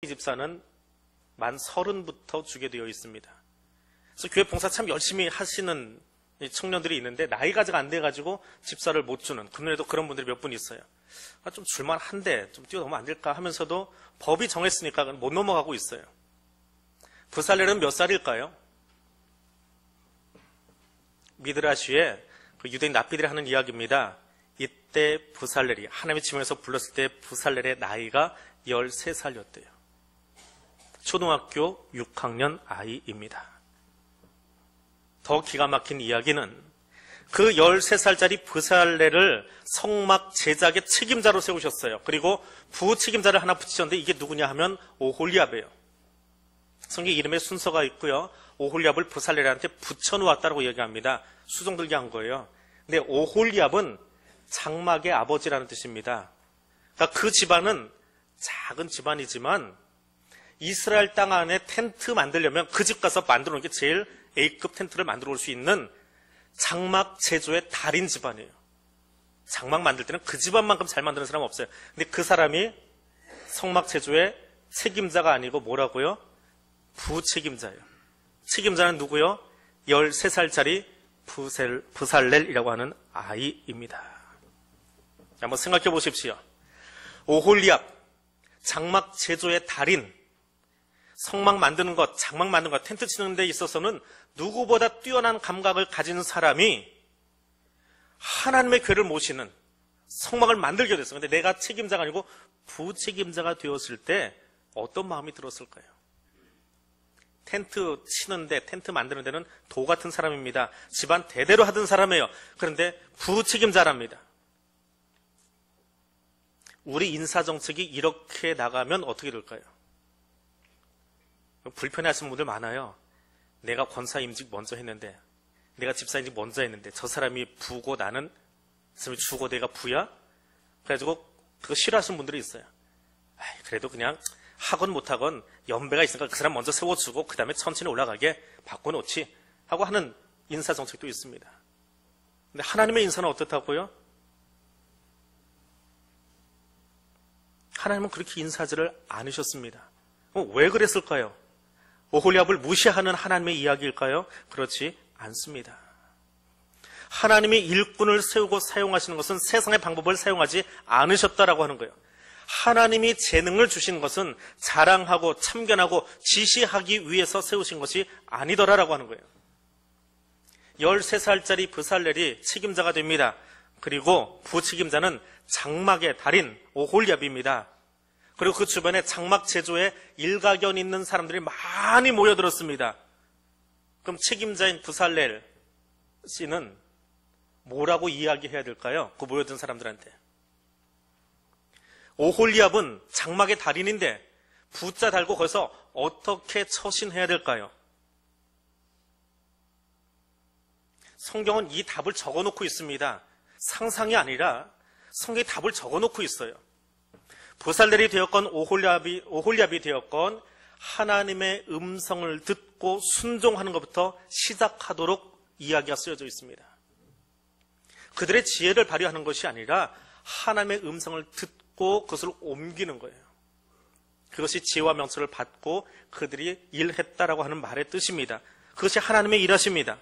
이 집사는 만 30부터 주게 되어 있습니다. 그래서 교회 봉사 참 열심히 하시는 청년들이 있는데 나이가 아직 안 돼가지고 집사를 못 주는, 금년에도 그런 분들이 몇 분 있어요. 좀 줄만한데 좀 뛰어넘으면 안 될까 하면서도 법이 정했으니까 못 넘어가고 있어요. 부살렐은 몇 살일까요? 미드라시에 그 유대인 랍비들이 하는 이야기입니다. 이때 부살렐이 하나님의 지명에서 불렀을 때 부살렐의 나이가 13살이었대요. 초등학교 6학년 아이입니다. 더 기가 막힌 이야기는 그 13살짜리 부살렐을 성막 제작의 책임자로 세우셨어요. 그리고 부책임자를 하나 붙이셨는데 이게 누구냐 하면 오홀리압이에요. 성경 이름에 순서가 있고요. 오홀리압을 부살렐한테 붙여놓았다고 얘기합니다. 수종들게 한 거예요. 근데 오홀리압은 장막의 아버지라는 뜻입니다. 그러니까 그 집안은 작은 집안이지만 이스라엘 땅 안에 텐트 만들려면 그 집 가서 만들어 놓은 게 제일 A급 텐트를 만들어 올 수 있는 장막 제조의 달인 집안이에요. 장막 만들 때는 그 집안만큼 잘 만드는 사람은 없어요. 근데 그 사람이 성막 제조의 책임자가 아니고 뭐라고요? 부책임자예요. 책임자는 누구요? 13살짜리 부살렐이라고 하는 아이입니다. 한번 생각해 보십시오. 오홀리압, 장막 제조의 달인, 성막 만드는 것, 장막 만드는 것, 텐트 치는 데 있어서는 누구보다 뛰어난 감각을 가진 사람이 하나님의 교회를 모시는 성막을 만들게 됐어요. 근데 내가 책임자가 아니고 부책임자가 되었을 때 어떤 마음이 들었을까요? 텐트 치는데, 텐트 만드는 데는 도 같은 사람입니다. 집안 대대로 하던 사람이에요. 그런데 부책임자랍니다. 우리 인사정책이 이렇게 나가면 어떻게 될까요? 불편해하시는 분들 많아요. 내가 권사임직 먼저 했는데, 내가 집사임직 먼저 했는데 저 사람이 부고 나는 그 사람이 주고 내가 부야? 그래가지고 그거 싫어하시는 분들이 있어요. 그래도 그냥 하건 못하건 연배가 있으니까 그 사람 먼저 세워주고 그 다음에 천천히 올라가게 바꿔놓지 하고 하는 인사정책도 있습니다. 근데 하나님의 인사는 어떻다고요? 하나님은 그렇게 인사하지를 않으셨습니다. 왜 그랬을까요? 오홀리압을 무시하는 하나님의 이야기일까요? 그렇지 않습니다. 하나님이 일꾼을 세우고 사용하시는 것은 세상의 방법을 사용하지 않으셨다라고 하는 거예요. 하나님이 재능을 주신 것은 자랑하고 참견하고 지시하기 위해서 세우신 것이 아니더라라고 하는 거예요. 13살짜리 부살렐이 책임자가 됩니다. 그리고 부책임자는 장막의 달인 오홀리압입니다. 그리고 그 주변에 장막 제조에 일가견 있는 사람들이 많이 모여들었습니다. 그럼 책임자인 부살렐 씨는 뭐라고 이야기해야 될까요? 그 모여든 사람들한테. 오홀리압은 장막의 달인인데 부자 달고 거기서 어떻게 처신해야 될까요? 성경은 이 답을 적어놓고 있습니다. 상상이 아니라 성경에 답을 적어놓고 있어요. 부살렐이 되었건 오홀리압이 되었건 하나님의 음성을 듣고 순종하는 것부터 시작하도록 이야기가 쓰여져 있습니다. 그들의 지혜를 발휘하는 것이 아니라 하나님의 음성을 듣고 그것을 옮기는 거예요. 그것이 지혜와 명철을 받고 그들이 일했다라고 하는 말의 뜻입니다. 그것이 하나님의 일하십니다.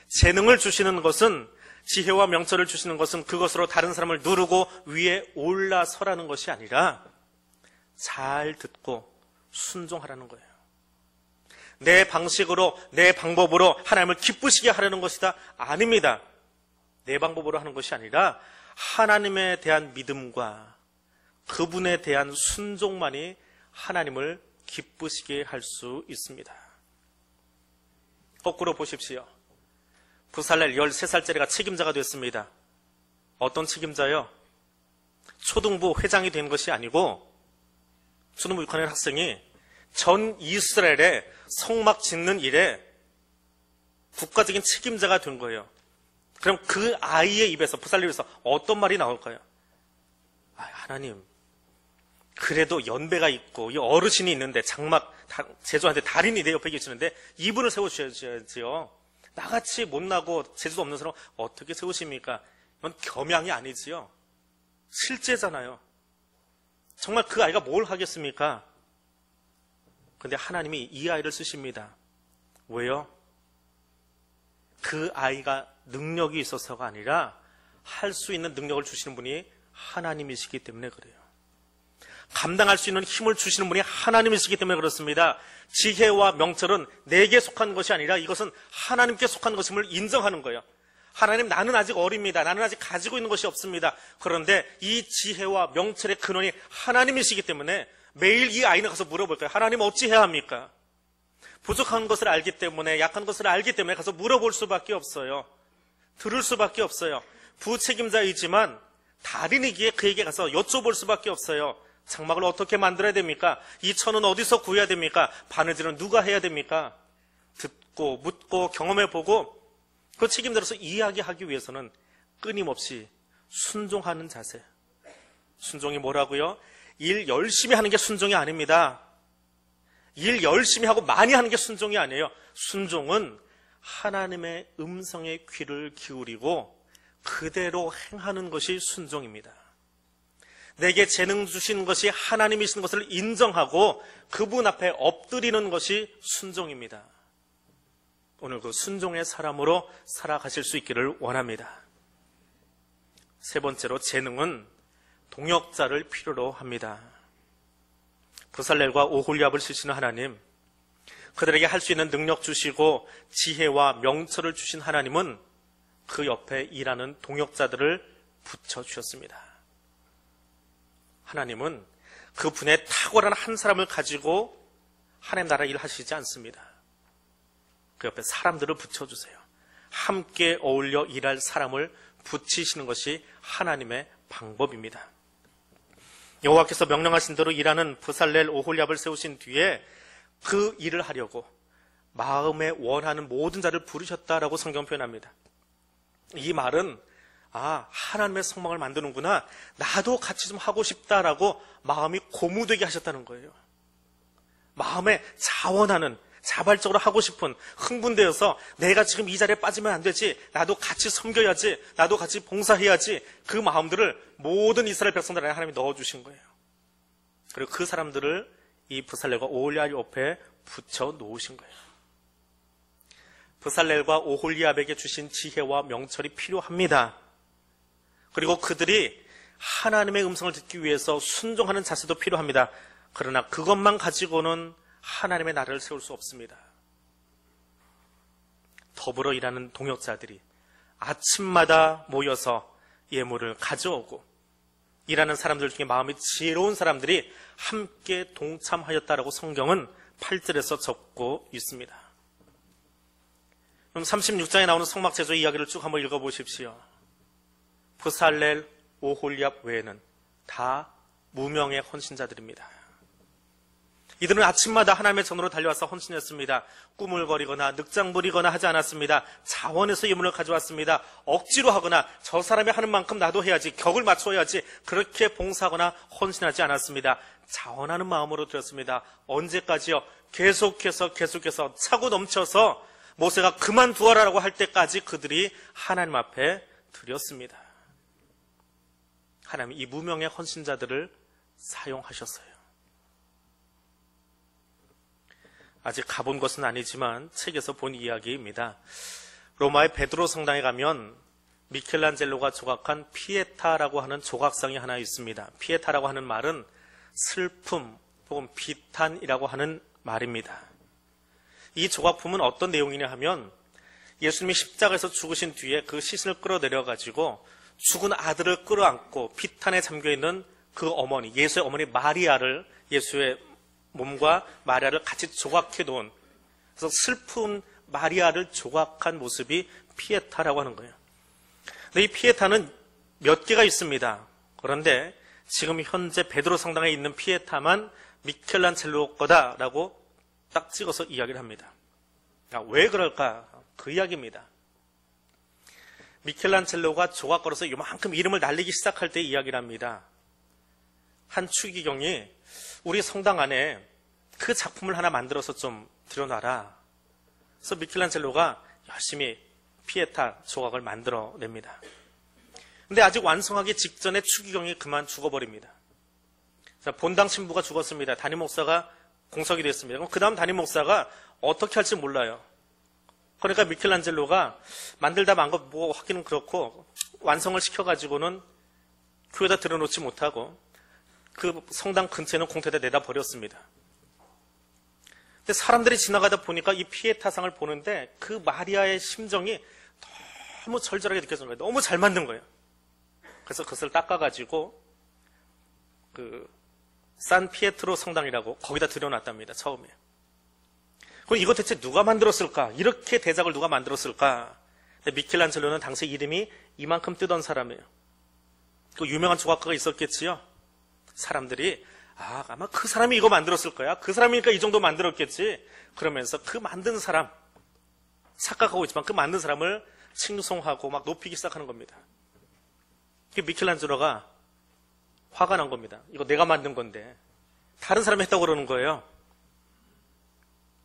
재능을 주시는 것은, 지혜와 명철을 주시는 것은 그것으로 다른 사람을 누르고 위에 올라서라는 것이 아니라 잘 듣고 순종하라는 거예요. 내 방식으로, 내 방법으로 하나님을 기쁘시게 하려는 것이다? 아닙니다. 내 방법으로 하는 것이 아니라 하나님에 대한 믿음과 그분에 대한 순종만이 하나님을 기쁘시게 할 수 있습니다. 거꾸로 보십시오. 부살렐 13살짜리가 책임자가 됐습니다. 어떤 책임자요? 초등부 회장이 된 것이 아니고 초등부 6학년 학생이 전 이스라엘의 성막 짓는 일에 국가적인 책임자가 된 거예요. 그럼 그 아이의 입에서, 부살렐에서 어떤 말이 나올까요? 하나님, 그래도 연배가 있고 이 어르신이 있는데 장막 제조하는데 달인이 내 옆에 계시는데 이분을 세워주셔야지요. 나같이 못나고 재주도 없는 사람 어떻게 세우십니까? 이건 겸양이 아니지요. 실제잖아요. 정말 그 아이가 뭘 하겠습니까? 근데 하나님이 이 아이를 쓰십니다. 왜요? 그 아이가 능력이 있어서가 아니라 할 수 있는 능력을 주시는 분이 하나님이시기 때문에 그래요. 감당할 수 있는 힘을 주시는 분이 하나님이시기 때문에 그렇습니다. 지혜와 명철은 내게 속한 것이 아니라 이것은 하나님께 속한 것임을 인정하는 거예요. 하나님, 나는 아직 어립니다. 나는 아직 가지고 있는 것이 없습니다. 그런데 이 지혜와 명철의 근원이 하나님이시기 때문에 매일 이 아이는 가서 물어볼 거예요. 하나님, 어찌해야 합니까? 부족한 것을 알기 때문에, 약한 것을 알기 때문에 가서 물어볼 수밖에 없어요. 들을 수밖에 없어요. 부책임자이지만 달인이기에 그에게 가서 여쭤볼 수밖에 없어요. 장막을 어떻게 만들어야 됩니까? 이 천은 어디서 구해야 됩니까? 바느질은 누가 해야 됩니까? 듣고 묻고 경험해보고 그 책임들어서 이야기하기 위해서는 끊임없이 순종하는 자세. 순종이 뭐라고요? 일 열심히 하는 게 순종이 아닙니다. 일 열심히 하고 많이 하는 게 순종이 아니에요. 순종은 하나님의 음성에 귀를 기울이고 그대로 행하는 것이 순종입니다. 내게 재능 주신 것이 하나님이신 것을 인정하고 그분 앞에 엎드리는 것이 순종입니다. 오늘 그 순종의 사람으로 살아가실 수 있기를 원합니다. 세 번째로, 재능은 동역자를 필요로 합니다. 브살렐과 오홀리압을 쓰시는 하나님, 그들에게 할 수 있는 능력 주시고 지혜와 명철을 주신 하나님은 그 옆에 일하는 동역자들을 붙여주셨습니다. 하나님은 그분의 탁월한 한 사람을 가지고 하나님 나라 일 하시지 않습니다. 그 옆에 사람들을 붙여주세요. 함께 어울려 일할 사람을 붙이시는 것이 하나님의 방법입니다. 여호와께서 명령하신 대로 일하는 브살렐, 오홀리압을 세우신 뒤에 그 일을 하려고 마음에 원하는 모든 자를 부르셨다라고 성경 표현합니다. 이 말은 하나님의 성막을 만드는구나, 나도 같이 좀 하고 싶다라고 마음이 고무되게 하셨다는 거예요. 마음에 자원하는, 자발적으로 하고 싶은, 흥분되어서 내가 지금 이 자리에 빠지면 안 되지, 나도 같이 섬겨야지, 나도 같이 봉사해야지, 그 마음들을 모든 이스라엘 백성들 안에 하나님이 넣어주신 거예요. 그리고 그 사람들을 이 브살렐과 오홀리압 옆에 붙여 놓으신 거예요. 브살렐과 오홀리압에게 주신 지혜와 명철이 필요합니다. 그리고 그들이 하나님의 음성을 듣기 위해서 순종하는 자세도 필요합니다. 그러나 그것만 가지고는 하나님의 나라를 세울 수 없습니다. 더불어 일하는 동역자들이 아침마다 모여서 예물을 가져오고 일하는 사람들 중에 마음이 지혜로운 사람들이 함께 동참하였다라고 성경은 8절에서 적고 있습니다. 그럼 36장에 나오는 성막 제조 이야기를 쭉 한번 읽어보십시오. 브살렐, 오홀리압 외에는 다 무명의 헌신자들입니다. 이들은 아침마다 하나님의 전으로 달려와서 헌신했습니다. 꾸물거리거나 늑장 부리거나 하지 않았습니다. 자원해서 예물을 가져왔습니다. 억지로 하거나 저 사람이 하는 만큼 나도 해야지, 격을 맞춰야지, 그렇게 봉사하거나 헌신하지 않았습니다. 자원하는 마음으로 드렸습니다. 언제까지요? 계속해서 차고 넘쳐서 모세가 그만두어라라고 할 때까지 그들이 하나님 앞에 드렸습니다. 하나님이 이 무명의 헌신자들을 사용하셨어요. 아직 가본 것은 아니지만 책에서 본 이야기입니다. 로마의 베드로 성당에 가면 미켈란젤로가 조각한 피에타라고 하는 조각상이 하나 있습니다. 피에타라고 하는 말은 슬픔 혹은 비탄이라고 하는 말입니다. 이 조각품은 어떤 내용이냐 하면 예수님이 십자가에서 죽으신 뒤에 그 시신을 끌어내려가지고 죽은 아들을 끌어안고 비탄에 잠겨있는 그 어머니, 예수의 어머니 마리아를, 예수의 몸과 마리아를 같이 조각해 놓은, 그래서 슬픈 마리아를 조각한 모습이 피에타라고 하는 거예요. 근데 이 피에타는 몇 개가 있습니다. 그런데 지금 현재 베드로 성당에 있는 피에타만 미켈란젤로 거다라고 딱 찍어서 이야기를 합니다. 왜 그럴까? 그 이야기입니다. 미켈란젤로가 조각 걸어서 요만큼 이름을 날리기 시작할 때 이야기를 합니다. 한 추기경이 우리 성당 안에 그 작품을 하나 만들어서 좀 들여놔라. 그래서 미켈란젤로가 열심히 피에타 조각을 만들어냅니다. 근데 아직 완성하기 직전에 추기경이 그만 죽어버립니다. 본당 신부가 죽었습니다. 담임 목사가 공석이 됐습니다. 그럼 그 다음 담임 목사가 어떻게 할지 몰라요. 그러니까 미켈란젤로가 만들다 만 거 뭐 하기는 그렇고 완성을 시켜가지고는 교회에다 들여놓지 못하고 그 성당 근처에 있는 공터에다 내다 버렸습니다. 근데 사람들이 지나가다 보니까 이 피에타상을 보는데 그 마리아의 심정이 너무 절절하게 느껴지는 거예요. 너무 잘 만든 거예요. 그래서 그것을 닦아가지고 그 산 피에트로 성당이라고 거기다 들여놨답니다. 처음에. 그럼 이거 대체 누가 만들었을까? 이렇게 대작을 누가 만들었을까? 근데 미켈란젤로는 당시 이름이 이만큼 뜨던 사람이에요. 그 유명한 조각가가 있었겠지요. 사람들이 아마 그 사람이 이거 만들었을 거야. 그 사람이니까 이 정도 만들었겠지. 그러면서 그 만든 사람 착각하고 있지만 그 만든 사람을 칭송하고 막 높이기 시작하는 겁니다. 미켈란젤로가 화가 난 겁니다. 이거 내가 만든 건데 다른 사람이 했다고 그러는 거예요.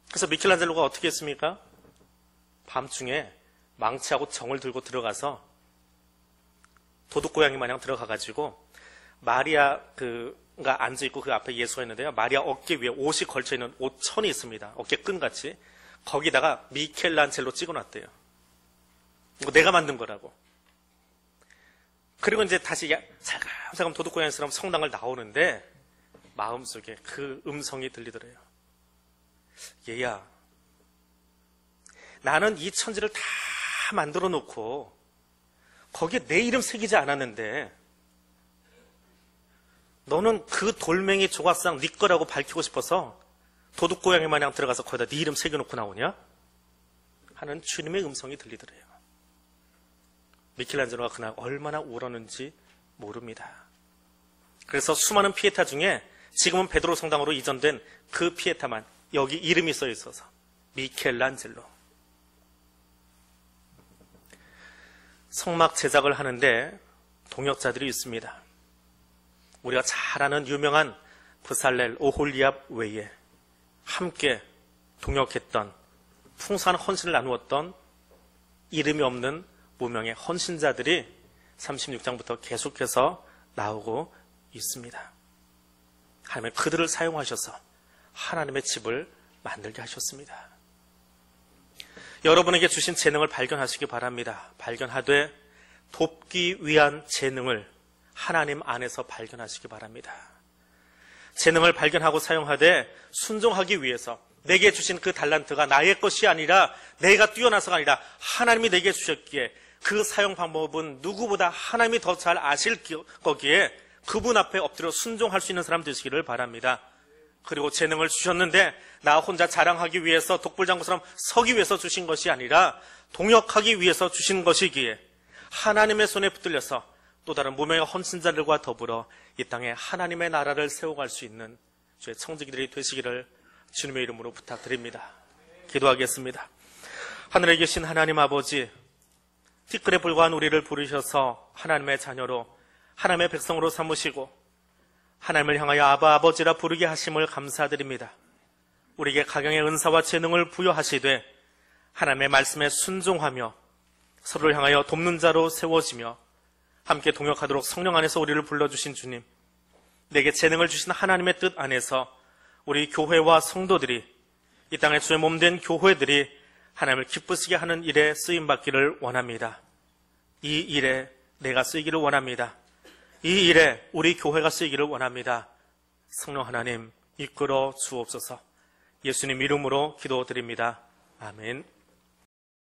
그래서 미켈란젤로가 어떻게 했습니까? 밤중에 망치하고 정을 들고 들어가서 도둑고양이 마냥 들어가가지고 마리아가 앉아있고 그 앞에 예수가 있는데요. 마리아 어깨 위에 옷이 걸쳐있는 옷천이 있습니다. 어깨 끈같이. 거기다가 미켈란젤로 찍어놨대요. 이거 내가 만든 거라고. 그리고 이제 다시 살감살감 도둑고양이처럼 성당을 나오는데 마음속에 그 음성이 들리더래요. 얘야, 나는 이 천지를 다 만들어 놓고 거기에 내 이름 새기지 않았는데 너는 그 돌멩이 조각상 네 거라고 밝히고 싶어서 도둑고양이 마냥 들어가서 거기다 네 이름 새겨놓고 나오냐? 하는 주님의 음성이 들리더래요. 미켈란젤로가 그날 얼마나 울었는지 모릅니다. 그래서 수많은 피에타 중에 지금은 베드로 성당으로 이전된 그 피에타만 여기 이름이 써 있어서 미켈란젤로. 성막 제작을 하는데 동역자들이 있습니다. 우리가 잘 아는 유명한 브살렐, 오홀리압 외에 함께 동역했던 풍성한 헌신을 나누었던 이름이 없는 무명의 헌신자들이 36장부터 계속해서 나오고 있습니다. 하나님은 그들을 사용하셔서 하나님의 집을 만들게 하셨습니다. 여러분에게 주신 재능을 발견하시기 바랍니다. 발견하되 돕기 위한 재능을 하나님 안에서 발견하시기 바랍니다. 재능을 발견하고 사용하되 순종하기 위해서 내게 주신 그 달란트가 나의 것이 아니라 내가 뛰어나서가 아니라 하나님이 내게 주셨기에 그 사용 방법은 누구보다 하나님이 더 잘 아실 거기에 그분 앞에 엎드려 순종할 수 있는 사람 되시기를 바랍니다. 그리고 재능을 주셨는데 나 혼자 자랑하기 위해서 독불장구처럼 서기 위해서 주신 것이 아니라 동역하기 위해서 주신 것이기에 하나님의 손에 붙들려서 또 다른 무명의 헌신자들과 더불어 이 땅에 하나님의 나라를 세워갈 수 있는 주의 청지기들이 되시기를 주님의 이름으로 부탁드립니다. 기도하겠습니다. 하늘에 계신 하나님 아버지, 티끌에 불과한 우리를 부르셔서 하나님의 자녀로 하나님의 백성으로 삼으시고 하나님을 향하여 아바 아버지라 부르게 하심을 감사드립니다. 우리에게 각양의 은사와 재능을 부여하시되 하나님의 말씀에 순종하며 서로를 향하여 돕는 자로 세워지며 함께 동역하도록 성령 안에서 우리를 불러주신 주님, 내게 재능을 주신 하나님의 뜻 안에서 우리 교회와 성도들이 이 땅에 주의 몸된 교회들이 하나님을 기쁘시게 하는 일에 쓰임받기를 원합니다. 이 일에 내가 쓰이기를 원합니다. 이 일에 우리 교회가 쓰이기를 원합니다. 성령 하나님 이끌어 주옵소서. 예수님 이름으로 기도드립니다. 아멘.